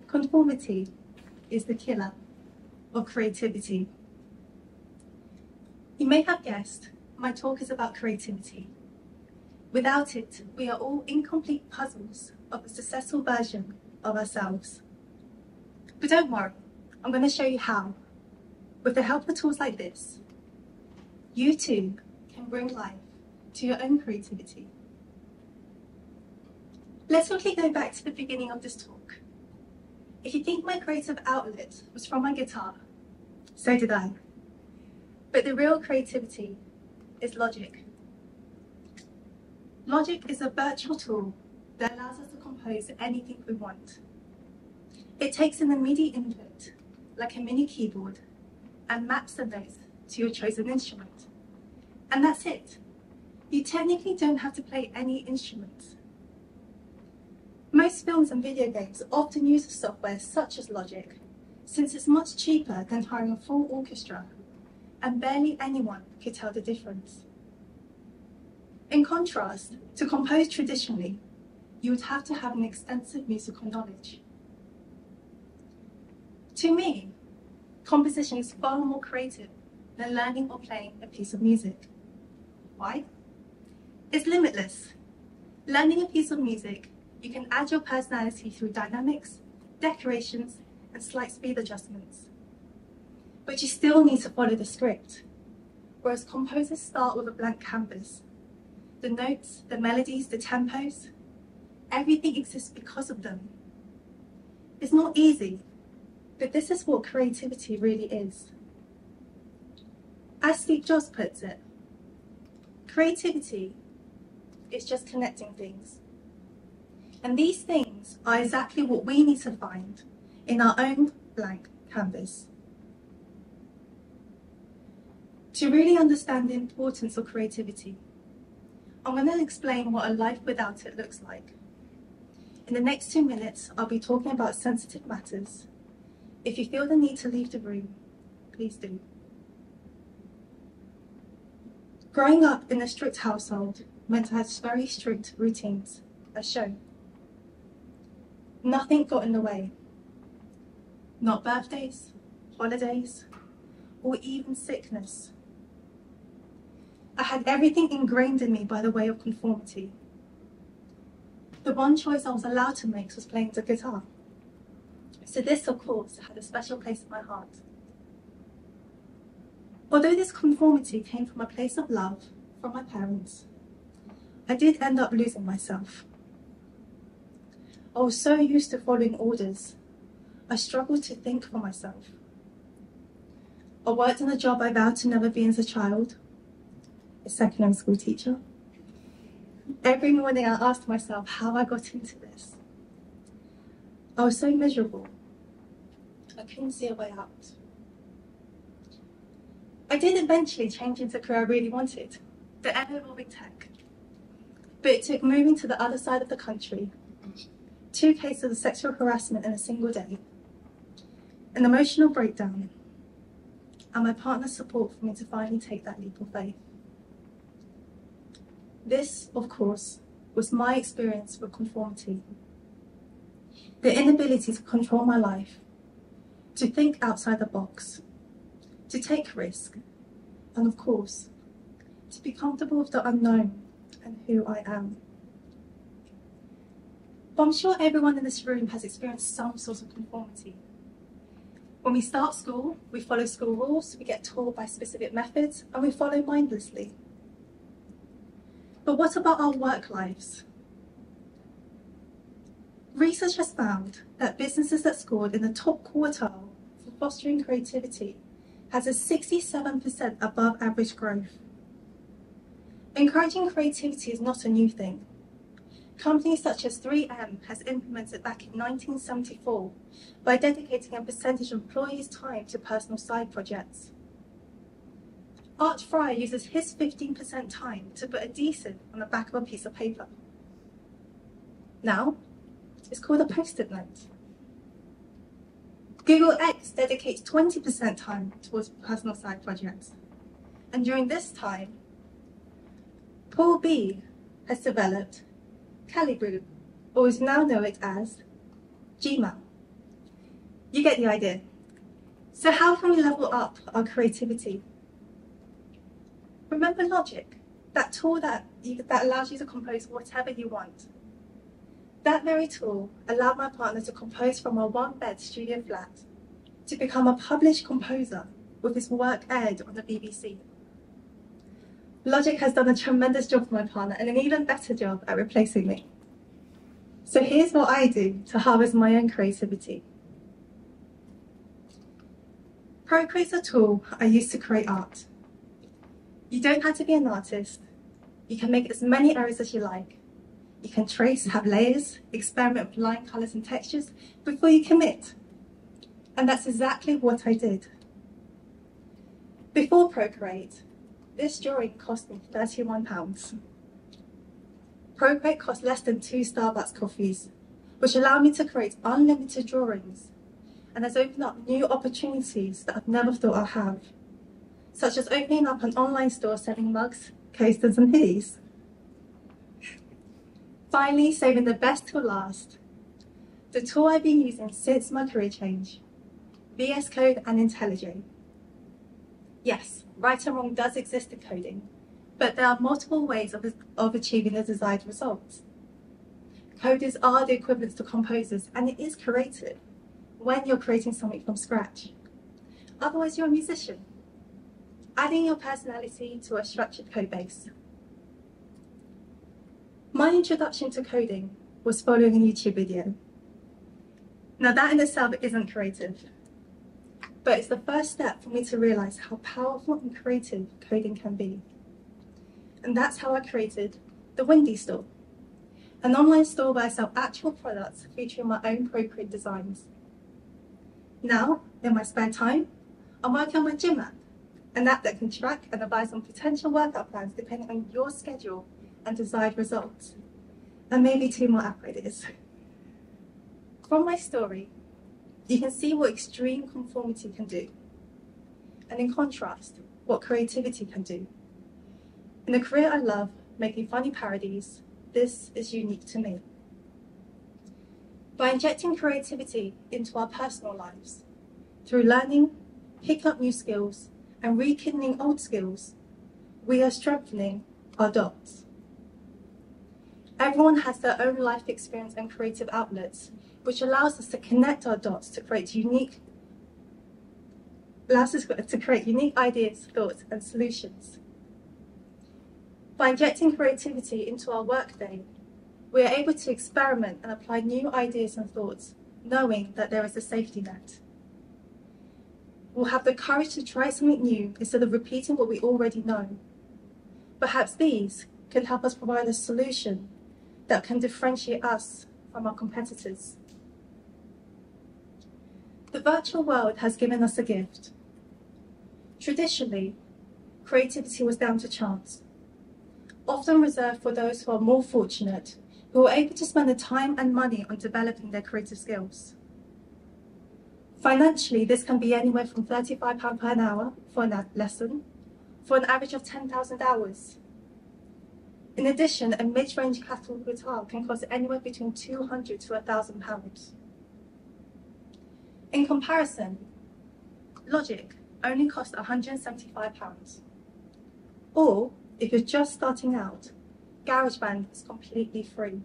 Conformity is the killer of creativity. You may have guessed, my talk is about creativity. Without it, we are all incomplete puzzles of a successful version of ourselves. But don't worry, I'm going to show you how. With the help of tools like this, you too can bring life to your own creativity. Let's quickly go back to the beginning of this talk. If you think my creative outlet was from my guitar, so did I. But the real creativity is logic. Logic is a virtual tool that allows us to compose anything we want. It takes an immediate input, like a mini keyboard, and maps the notes to your chosen instrument. And that's it. You technically don't have to play any instruments. Most films and video games often use software such as Logic, since it's much cheaper than hiring a full orchestra, and barely anyone could tell the difference. In contrast, to compose traditionally, you would have to have an extensive musical knowledge. To me, composition is far more creative than learning or playing a piece of music. Why? It's limitless. Learning a piece of music, you can add your personality through dynamics, decorations, and slight speed adjustments. But you still need to follow the script, whereas composers start with a blank canvas. The notes, the melodies, the tempos, everything exists because of them. It's not easy, but this is what creativity really is. As Steve Jobs puts it, creativity is just connecting things. And these things are exactly what we need to find in our own blank canvas. To really understand the importance of creativity, I'm going to explain what a life without it looks like. In the next 2 minutes, I'll be talking about sensitive matters. If you feel the need to leave the room, please do. Growing up in a strict household meant I had very strict routines, as shown. Nothing got in the way. Not birthdays, holidays, or even sickness. I had everything ingrained in me by the way of conformity. The one choice I was allowed to make was playing the guitar. So this, of course, had a special place in my heart. Although this conformity came from a place of love from my parents, I did end up losing myself. I was so used to following orders, I struggled to think for myself. I worked in a job I vowed to never be as a child, a secondary school teacher. Every morning I asked myself how I got into this. I was so miserable. I couldn't see a way out. I did eventually change into a career I really wanted, the ever-evolving tech. But it took moving to the other side of the country, 2 cases of sexual harassment in a single day, an emotional breakdown, and my partner's support for me to finally take that leap of faith. This, of course, was my experience with conformity. The inability to control my life, to think outside the box, to take risk, and of course, to be comfortable with the unknown and who I am. But I'm sure everyone in this room has experienced some sort of conformity. When we start school, we follow school rules, we get taught by specific methods, and we follow mindlessly. But what about our work lives? Research has found that businesses that scored in the top quartile for fostering creativity has a 67% above average growth. Encouraging creativity is not a new thing. Companies such as 3M has implemented back in 1974 by dedicating a percentage of employees' time to personal side projects. Art Fryer uses his 15% time to put adhesive on the back of a piece of paper. Now, it's called a Post-it note. Google X dedicates 20% time towards personal side projects. And during this time, Paul B has developed Calibru, or is now know it as Gmail. You get the idea. So how can we level up our creativity? Remember Logic, that tool that allows you to compose whatever you want. That very tool allowed my partner to compose from a one-bed studio flat to become a published composer with his work aired on the BBC. Logic has done a tremendous job for my partner and an even better job at replacing me. So here's what I do to harvest my own creativity. Procreate's a tool I use to create art. You don't have to be an artist. You can make as many errors as you like. You can trace, have layers, experiment with line, colours and textures before you commit. And that's exactly what I did. Before Procreate, this drawing cost me £31. Procreate cost less than 2 Starbucks coffees, which allow me to create unlimited drawings and has opened up new opportunities that I've never thought I'd have, such as opening up an online store selling mugs, coasters and hoodies. Finally, saving the best till last, the tool I've been using since my career change, VS Code and IntelliJ. Yes, right and wrong does exist in coding, but there are multiple ways of achieving the desired results. Coders are the equivalents to composers, and it is creative when you're creating something from scratch. Otherwise, you're a musician, adding your personality to a structured code base. My introduction to coding was following a YouTube video. Now that in itself isn't creative, but it's the first step for me to realise how powerful and creative coding can be. And that's how I created the Windy Store, an online store where I sell actual products featuring my own Procreate designs. Now, in my spare time, I'm working on my gym app, an app that can track and advise on potential workout plans depending on your schedule and desired results, and maybe 2 more app ideas. From my story, you can see what extreme conformity can do, and in contrast, what creativity can do. In a career I love, making funny parodies, this is unique to me. By injecting creativity into our personal lives, through learning, picking up new skills, and rekindling old skills, we are strengthening our dots. Everyone has their own life experience and creative outlets, which allows us to connect our dots to create unique ideas, thoughts, and solutions. By injecting creativity into our workday, we are able to experiment and apply new ideas and thoughts, knowing that there is a safety net. We'll have the courage to try something new instead of repeating what we already know. Perhaps these can help us provide a solution that can differentiate us from our competitors. The virtual world has given us a gift. Traditionally, creativity was down to chance, often reserved for those who are more fortunate, who are able to spend the time and money on developing their creative skills. Financially, this can be anywhere from £35 per hour for a lesson, for an average of 10,000 hours. In addition, a mid-range classical guitar can cost anywhere between £200 to £1,000. In comparison, Logic only costs £175. Or, if you're just starting out, GarageBand is completely free.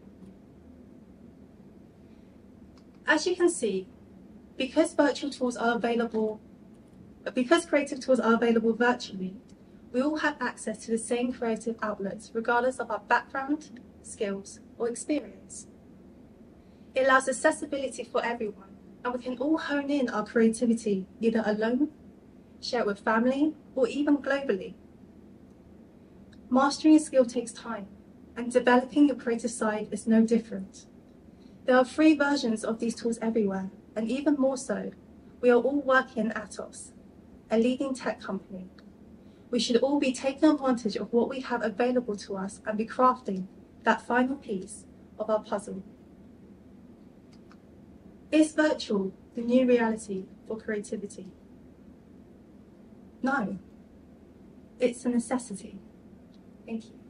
As you can see, Because creative tools are available virtually, we all have access to the same creative outlets regardless of our background, skills, or experience. It allows accessibility for everyone, and we can all hone in our creativity either alone, share it with family, or even globally. Mastering a skill takes time, and developing your creative side is no different. There are free versions of these tools everywhere, and even more so, we are all working in Atos, a leading tech company. We should all be taking advantage of what we have available to us and be crafting that final piece of our puzzle. Is virtual the new reality for creativity? No, it's a necessity. Thank you.